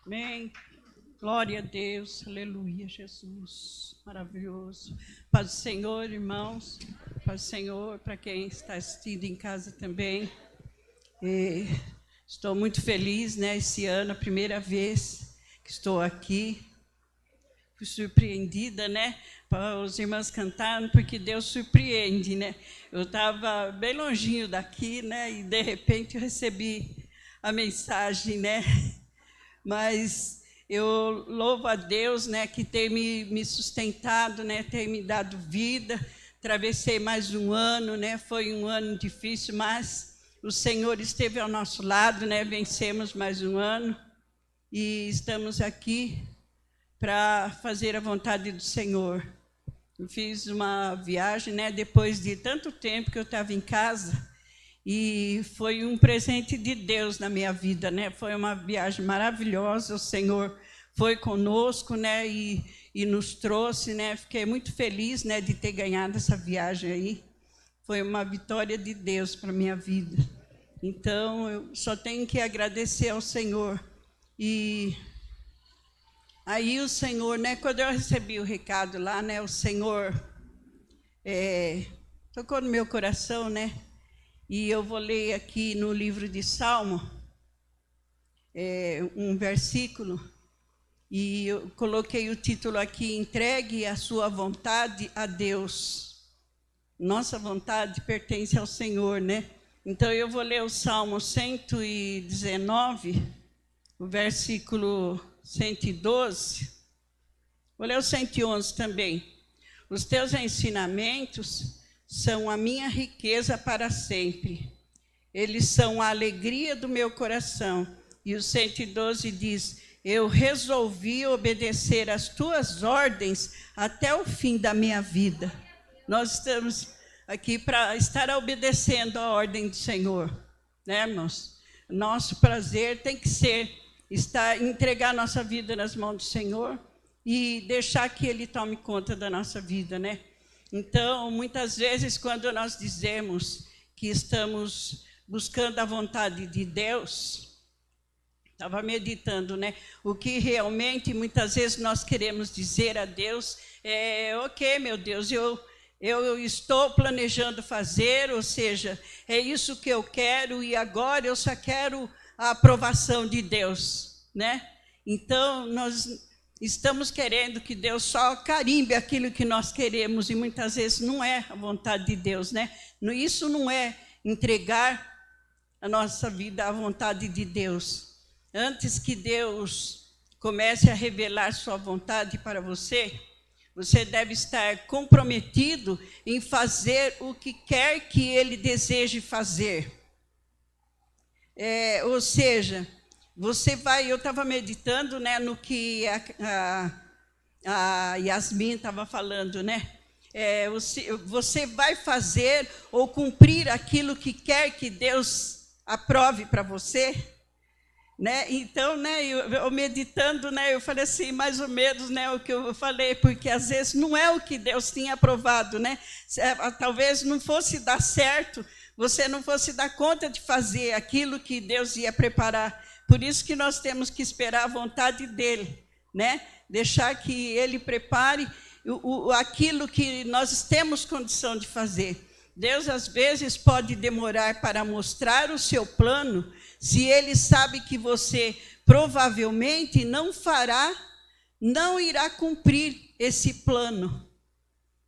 Amém. Glória a Deus. Aleluia, Jesus. Maravilhoso. Paz do Senhor, irmãos. Paz do Senhor, para quem está assistindo em casa também. Estou muito feliz, né? Esse ano, a primeira vez que estou aqui. Fui surpreendida, né? Os irmãos cantaram, porque Deus surpreende, né? Eu estava bem longinho daqui, né? E, de repente, eu recebi a mensagem, né? Mas eu louvo a Deus, né, que tem me sustentado, né, tem me dado vida. Atravessei mais um ano, né, foi um ano difícil, mas o Senhor esteve ao nosso lado, né, vencemos mais um ano e estamos aqui para fazer a vontade do Senhor. Eu fiz uma viagem, né, depois de tanto tempo que eu estava em casa, e foi um presente de Deus na minha vida, né? Foi uma viagem maravilhosa, o Senhor foi conosco, né? E nos trouxe, né? Fiquei muito feliz, né, de ter ganhado essa viagem aí. Foi uma vitória de Deus para a minha vida. Então, eu só tenho que agradecer ao Senhor. E aí o Senhor, né? Quando eu recebi o recado lá, né? O Senhor tocou no meu coração, né? E eu vou ler aqui no livro de Salmo, um versículo, e eu coloquei o título aqui: entregue a sua vontade a Deus. Nossa vontade pertence ao Senhor, né? Então eu vou ler o Salmo 119, o versículo 112. Vou ler o 111 também. Os teus ensinamentos são a minha riqueza para sempre. Eles são a alegria do meu coração. E o 112 diz: eu resolvi obedecer às tuas ordens até o fim da minha vida. Nós estamos aqui para estar obedecendo a ordem do Senhor, né, irmãos? Nosso prazer tem que ser entregar nossa vida nas mãos do Senhor e deixar que Ele tome conta da nossa vida, né? Então, muitas vezes, quando nós dizemos que estamos buscando a vontade de Deus, estava meditando, né? O que realmente, muitas vezes, nós queremos dizer a Deus é: ok, meu Deus, eu estou planejando fazer, ou seja, é isso que eu quero e agora eu só quero a aprovação de Deus, né? Então, nós estamos querendo que Deus só carimbe aquilo que nós queremos, e muitas vezes não é a vontade de Deus, né? Isso não é entregar a nossa vida à vontade de Deus. Antes que Deus comece a revelar sua vontade para você, você deve estar comprometido em fazer o que quer que Ele deseje fazer. Ou seja, você vai... Eu estava meditando, né, no que a Yasmin estava falando, né? Você vai fazer ou cumprir aquilo que quer que Deus aprove para você, né? Então, né, eu meditando, né, eu falei assim, mais ou menos, né, o que eu falei, porque às vezes não é o que Deus tinha aprovado, né? Talvez não fosse dar certo, você não fosse dar conta de fazer aquilo que Deus ia preparar. Por isso que nós temos que esperar a vontade dele, né? Deixar que ele prepare aquilo que nós temos condição de fazer. Deus, às vezes, pode demorar para mostrar o seu plano, se ele sabe que você provavelmente não irá cumprir esse plano.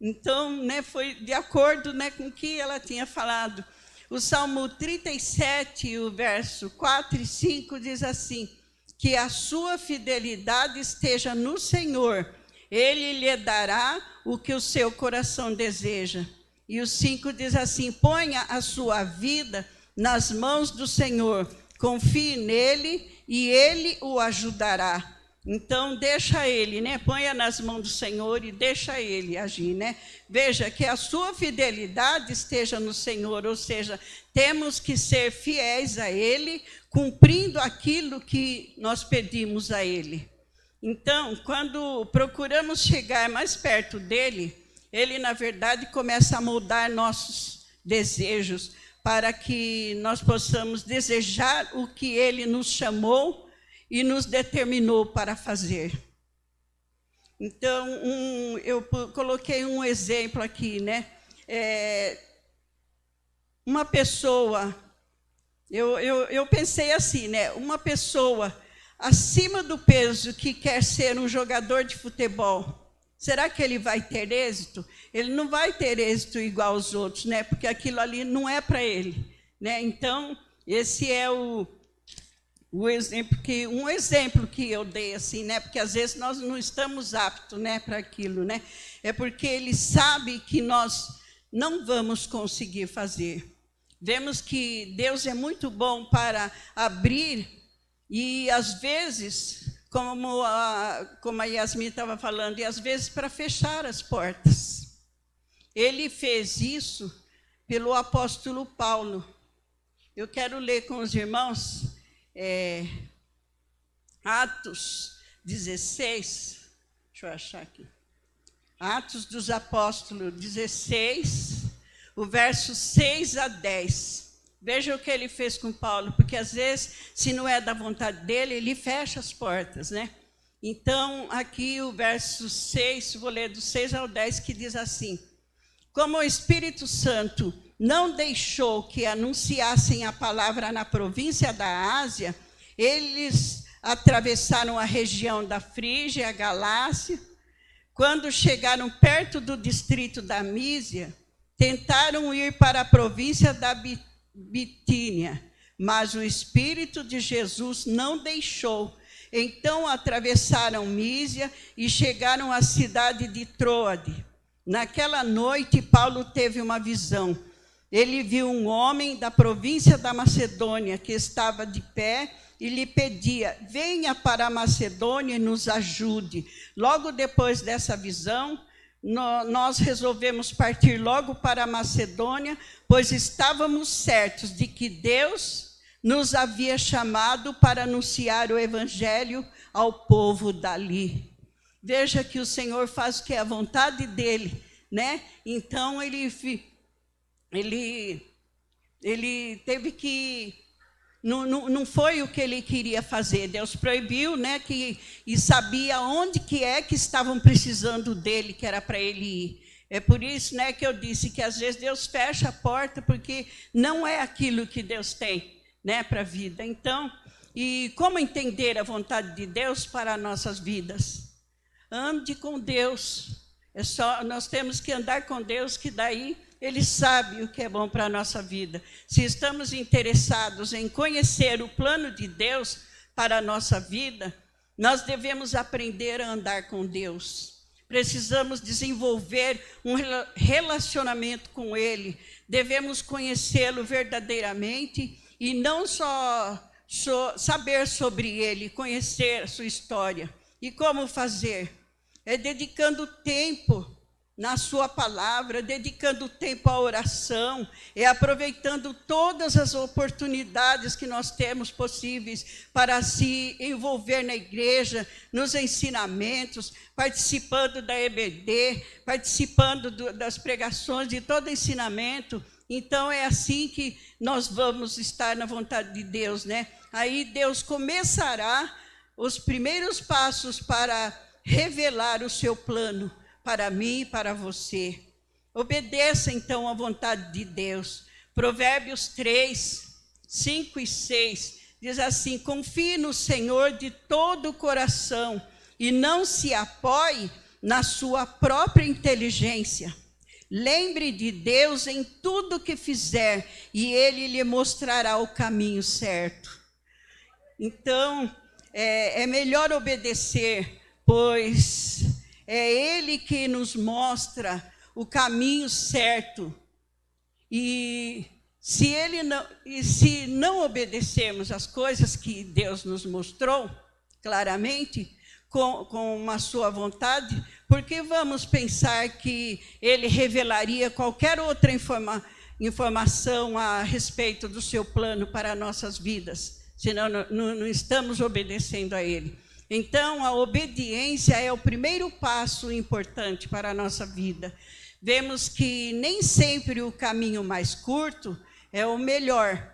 Então, né, foi de acordo, né, com o que ela tinha falado. O Salmo 37, o verso 4 e 5 diz assim: que a sua fidelidade esteja no Senhor, Ele lhe dará o que o seu coração deseja. E o 5 diz assim: ponha a sua vida nas mãos do Senhor, confie nele e Ele o ajudará. Então, deixa Ele, né? Ponha nas mãos do Senhor e deixa Ele agir, né? Veja, que a sua fidelidade esteja no Senhor, ou seja, temos que ser fiéis a Ele, cumprindo aquilo que nós pedimos a Ele. Então, quando procuramos chegar mais perto dEle, Ele, na verdade, começa a moldar nossos desejos, para que nós possamos desejar o que Ele nos chamou e nos determinou para fazer. Então, eu coloquei um exemplo aqui, né? Uma pessoa, eu pensei assim, né? Uma pessoa acima do peso que quer ser um jogador de futebol, será que ele vai ter êxito? Ele não vai ter êxito igual aos outros, né? Porque aquilo ali não é para ele, né? Então, esse é um exemplo que eu dei, assim, né? Porque às vezes nós não estamos aptos, né, para aquilo, né? É porque ele sabe que nós não vamos conseguir fazer. Vemos que Deus é muito bom para abrir e, às vezes, como a Yasmin estava falando, e às vezes para fechar as portas. Ele fez isso pelo apóstolo Paulo. Eu quero ler com os irmãos Atos 16, deixa eu achar aqui. Atos dos Apóstolos 16, o verso 6 a 10. Veja o que ele fez com Paulo, porque às vezes, se não é da vontade dele, ele fecha as portas, né? Então, aqui o verso 6, vou ler do 6 ao 10, que diz assim: como o Espírito Santo não deixou que anunciassem a palavra na província da Ásia, eles atravessaram a região da Frígia e a Galácia. Quando chegaram perto do distrito da Mísia, tentaram ir para a província da Bitínia, mas o Espírito de Jesus não deixou. Então atravessaram Mísia e chegaram à cidade de Troade. Naquela noite, Paulo teve uma visão. Ele viu um homem da província da Macedônia que estava de pé e lhe pedia: venha para a Macedônia e nos ajude. Logo depois dessa visão, nós resolvemos partir logo para a Macedônia, pois estávamos certos de que Deus nos havia chamado para anunciar o evangelho ao povo dali. Veja que o Senhor faz o que é a vontade dele, né? Então, ele teve que... Não foi o que ele queria fazer. Deus proibiu, né? E sabia onde que estavam precisando dele, que era para ele ir. É por isso, né, que eu disse que às vezes Deus fecha a porta, porque não é aquilo que Deus tem, né, para a vida. Então, e como entender a vontade de Deus para nossas vidas? Ande com Deus. Nós temos que andar com Deus, que daí Ele sabe o que é bom para a nossa vida. Se estamos interessados em conhecer o plano de Deus para a nossa vida, nós devemos aprender a andar com Deus. Precisamos desenvolver um relacionamento com Ele. Devemos conhecê-lo verdadeiramente e não só saber sobre Ele, conhecer a sua história. E como fazer? É dedicando tempo na sua palavra, dedicando tempo à oração, aproveitando todas as oportunidades que nós temos possíveis para se envolver na igreja, nos ensinamentos, participando da EBD, participando das pregações, de todo ensinamento. Então, é assim que nós vamos estar na vontade de Deus, né? Aí Deus começará os primeiros passos para revelar o seu plano para mim e para você. Obedeça, então, à vontade de Deus. Provérbios 3, 5 e 6, diz assim: confie no Senhor de todo o coração e não se apoie na sua própria inteligência. Lembre de Deus em tudo que fizer e Ele lhe mostrará o caminho certo. Então, é melhor obedecer, pois é Ele que nos mostra o caminho certo. E se não obedecermos às coisas que Deus nos mostrou claramente, com a sua vontade, porque vamos pensar que Ele revelaria qualquer outra informação a respeito do seu plano para nossas vidas, senão não estamos obedecendo a Ele. Então, a obediência é o primeiro passo importante para a nossa vida. Vemos que nem sempre o caminho mais curto é o melhor.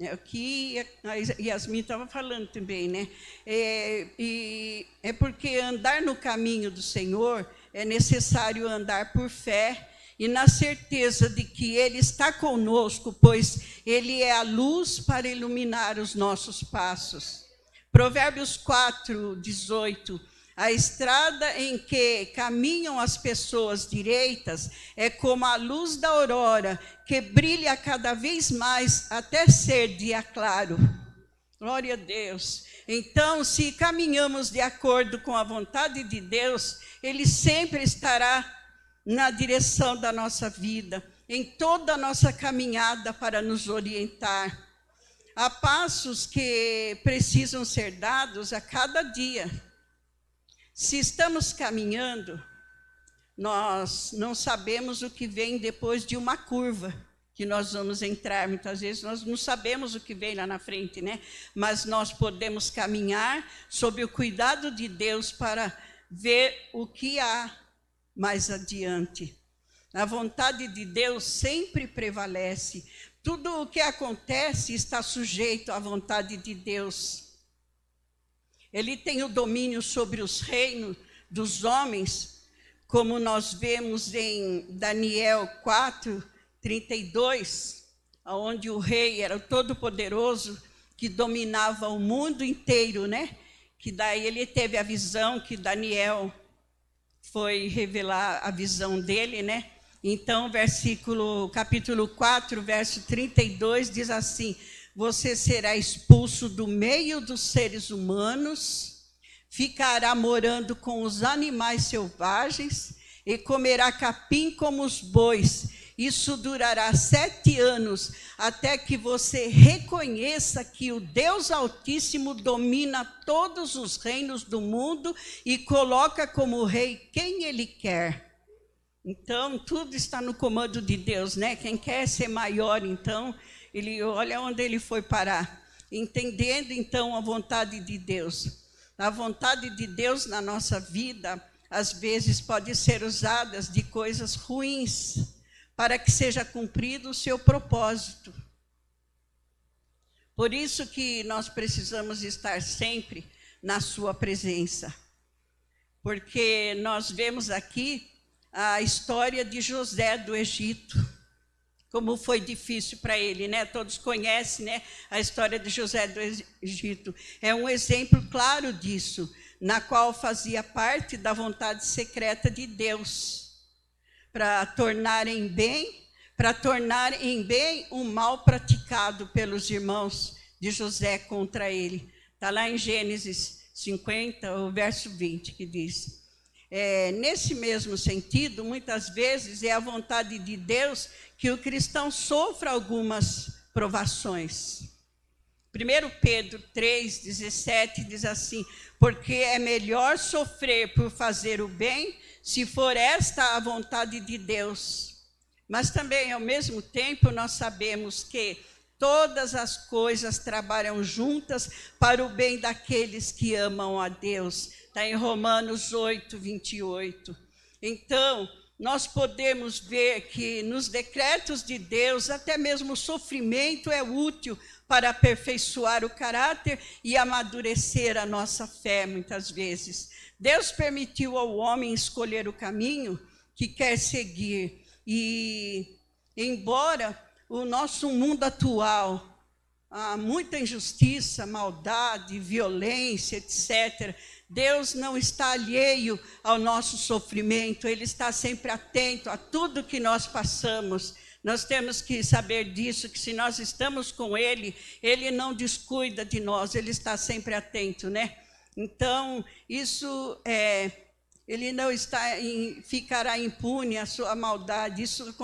É o que a Yasmin estava falando também, né? E é porque andar no caminho do Senhor é necessário andar por fé e na certeza de que Ele está conosco, pois Ele é a luz para iluminar os nossos passos. Provérbios 4, 18. A estrada em que caminham as pessoas direitas é como a luz da aurora, que brilha cada vez mais até ser dia claro. Glória a Deus. Então, se caminhamos de acordo com a vontade de Deus, Ele sempre estará na direção da nossa vida, em toda a nossa caminhada para nos orientar. Há passos que precisam ser dados a cada dia. Se estamos caminhando, nós não sabemos o que vem depois de uma curva que nós vamos entrar. Muitas vezes nós não sabemos o que vem lá na frente, né? Mas nós podemos caminhar sob o cuidado de Deus para ver o que há mais adiante. A vontade de Deus sempre prevalece. Tudo o que acontece está sujeito à vontade de Deus. Ele tem o domínio sobre os reinos dos homens, como nós vemos em Daniel 4, 32, onde o rei era o todo-poderoso, que dominava o mundo inteiro, né? Que daí ele teve a visão que Daniel foi revelar a visão dele, né? Então, capítulo 4, verso 32, diz assim: você será expulso do meio dos seres humanos, ficará morando com os animais selvagens e comerá capim como os bois. Isso durará 7 anos, até que você reconheça que o Deus Altíssimo domina todos os reinos do mundo e coloca como rei quem Ele quer. Então, tudo está no comando de Deus, né? Quem quer ser maior, então, ele olha onde ele foi parar. Entendendo, então, a vontade de Deus. A vontade de Deus na nossa vida, às vezes, pode ser usada de coisas ruins, para que seja cumprido o seu propósito. Por isso que nós precisamos estar sempre na sua presença. Porque nós vemos aqui a história de José do Egito, como foi difícil para ele, né? Todos conhecem, né, a história de José do Egito. É um exemplo claro disso, na qual fazia parte da vontade secreta de Deus, para tornar em bem o mal praticado pelos irmãos de José contra ele. Está lá em Gênesis 50, o verso 20, que diz... nesse mesmo sentido, muitas vezes é a vontade de Deus que o cristão sofra algumas provações. 1 Pedro 3, 17 diz assim: porque é melhor sofrer por fazer o bem, se for esta a vontade de Deus. Mas também, ao mesmo tempo, nós sabemos que todas as coisas trabalham juntas para o bem daqueles que amam a Deus. Está em Romanos 8, 28. Então, nós podemos ver que nos decretos de Deus, até mesmo o sofrimento é útil para aperfeiçoar o caráter e amadurecer a nossa fé, muitas vezes. Deus permitiu ao homem escolher o caminho que quer seguir. E, embora o nosso mundo atual, há muita injustiça, maldade, violência, etc., Deus não está alheio ao nosso sofrimento, Ele está sempre atento a tudo que nós passamos. Nós temos que saber disso, que se nós estamos com Ele, Ele não descuida de nós, Ele está sempre atento, né? Então, isso Ele não ficará impune a sua maldade. Isso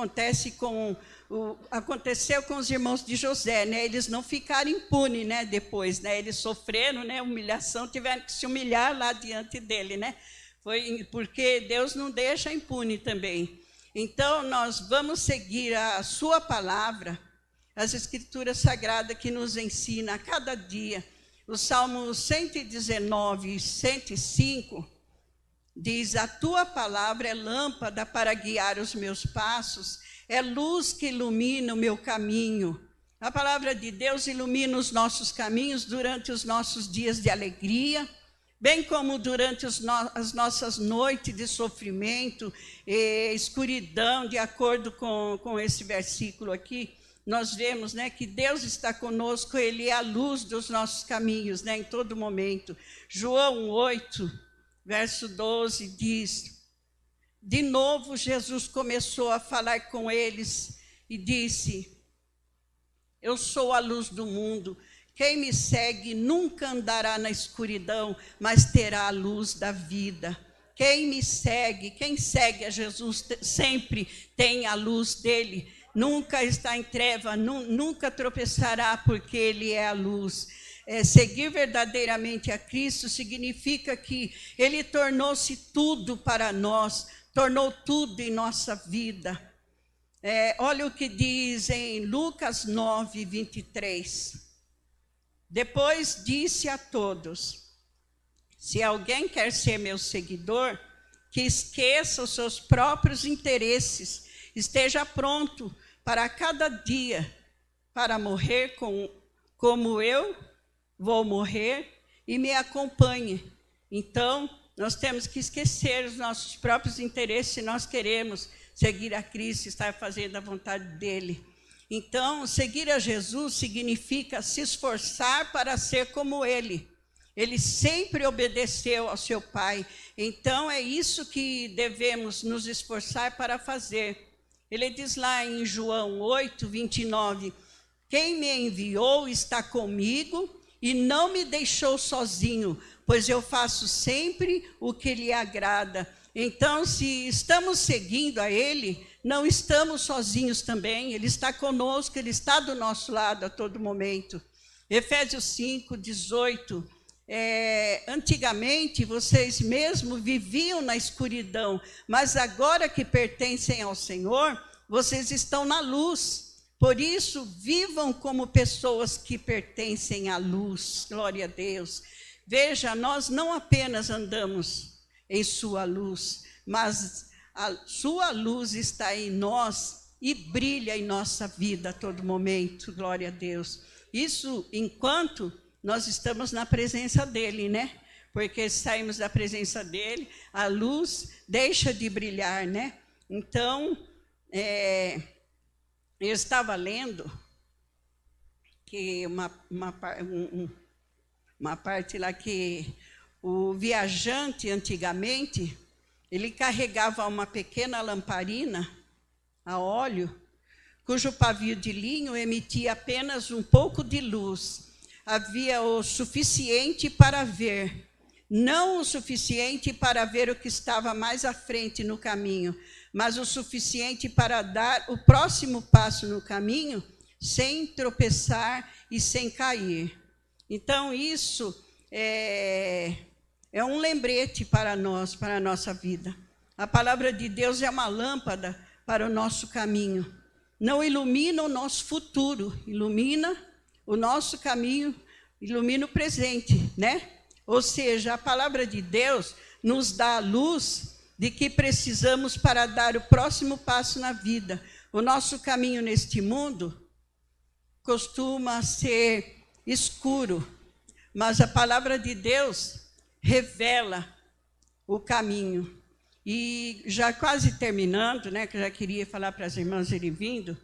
aconteceu com os irmãos de José, né? Eles não ficaram impunes, né? Depois, né? Eles sofreram, né? Humilhação, tiveram que se humilhar lá diante dele, né? Foi porque Deus não deixa impune também. Então, nós vamos seguir a sua palavra, as escrituras sagradas que nos ensina a cada dia. O Salmo 119, 105, diz: a tua palavra é lâmpada para guiar os meus passos, é luz que ilumina o meu caminho. A palavra de Deus ilumina os nossos caminhos durante os nossos dias de alegria, bem como durante as nossas noites de sofrimento e escuridão. De acordo com esse versículo aqui, nós vemos, né, que Deus está conosco, Ele é a luz dos nossos caminhos, né, em todo momento. João 8, verso 12 diz: de novo Jesus começou a falar com eles e disse: eu sou a luz do mundo. Quem me segue nunca andará na escuridão, mas terá a luz da vida. Quem segue a Jesus sempre tem a luz dele. Nunca está em treva, nunca tropeçará, porque ele é a luz. Seguir verdadeiramente a Cristo significa que ele tornou-se tudo para nós, tornou tudo em nossa vida. Olha o que diz em Lucas 9, 23. Depois disse a todos: se alguém quer ser meu seguidor, que esqueça os seus próprios interesses, esteja pronto para cada dia, para morrer como eu vou morrer, e me acompanhe. Então, nós temos que esquecer os nossos próprios interesses se nós queremos seguir a Cristo, estar fazendo a vontade dele. Então, seguir a Jesus significa se esforçar para ser como ele. Ele sempre obedeceu ao seu Pai. Então, é isso que devemos nos esforçar para fazer. Ele diz lá em João 8, 29, quem me enviou está comigo e não me deixou sozinho, pois eu faço sempre o que lhe agrada. Então, se estamos seguindo a ele, não estamos sozinhos também. Ele está conosco, ele está do nosso lado a todo momento. Efésios 5, 18. Antigamente, vocês mesmos viviam na escuridão, mas agora que pertencem ao Senhor, vocês estão na luz. Por isso, vivam como pessoas que pertencem à luz. Glória a Deus. Veja, nós não apenas andamos em sua luz, mas a sua luz está em nós e brilha em nossa vida a todo momento. Glória a Deus. Isso enquanto nós estamos na presença dele, né? Porque saímos da presença dele, a luz deixa de brilhar, né? Então, eu estava lendo que uma parte lá que o viajante antigamente, ele carregava uma pequena lamparina a óleo, cujo pavio de linho emitia apenas um pouco de luz. Havia o suficiente para ver, não o suficiente para ver o que estava mais à frente no caminho, mas o suficiente para dar o próximo passo no caminho, sem tropeçar e sem cair. Então, isso é um lembrete para nós, para a nossa vida. A palavra de Deus é uma lâmpada para o nosso caminho. Não ilumina o nosso futuro, ilumina o nosso caminho, ilumina o presente, né? Ou seja, a palavra de Deus nos dá a luz de que precisamos para dar o próximo passo na vida. O nosso caminho neste mundo costuma ser escuro, mas a palavra de Deus revela o caminho. E já quase terminando, né, que eu já queria falar para as irmãs irem vindo,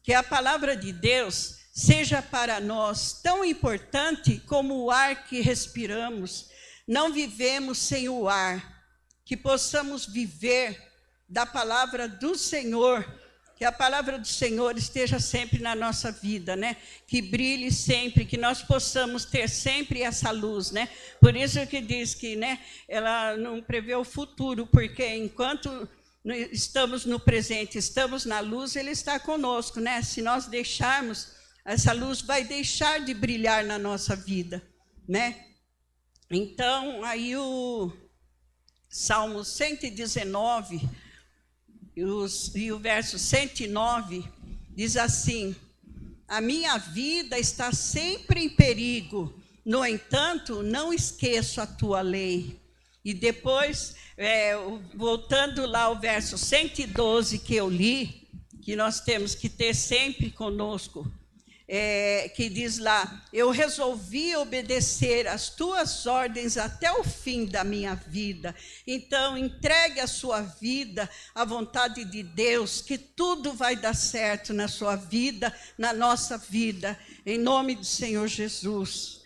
que a palavra de Deus seja para nós tão importante como o ar que respiramos. Não vivemos sem o ar, que possamos viver da palavra do Senhor, que a palavra do Senhor esteja sempre na nossa vida, né? Que brilhe sempre, que nós possamos ter sempre essa luz, né? Por isso que diz que, né, ela não prevê o futuro, porque enquanto estamos no presente, estamos na luz, ele está conosco, né? Se nós deixarmos, essa luz vai deixar de brilhar na nossa vida, né? Então, aí o Salmo 119, e o verso 109, diz assim: a minha vida está sempre em perigo, no entanto, não esqueço a tua lei. E depois, voltando lá ao verso 112 que eu li, que nós temos que ter sempre conosco, que diz lá: eu resolvi obedecer às tuas ordens até o fim da minha vida. Então, entregue a sua vida à vontade de Deus, que tudo vai dar certo na sua vida, na nossa vida, em nome do Senhor Jesus.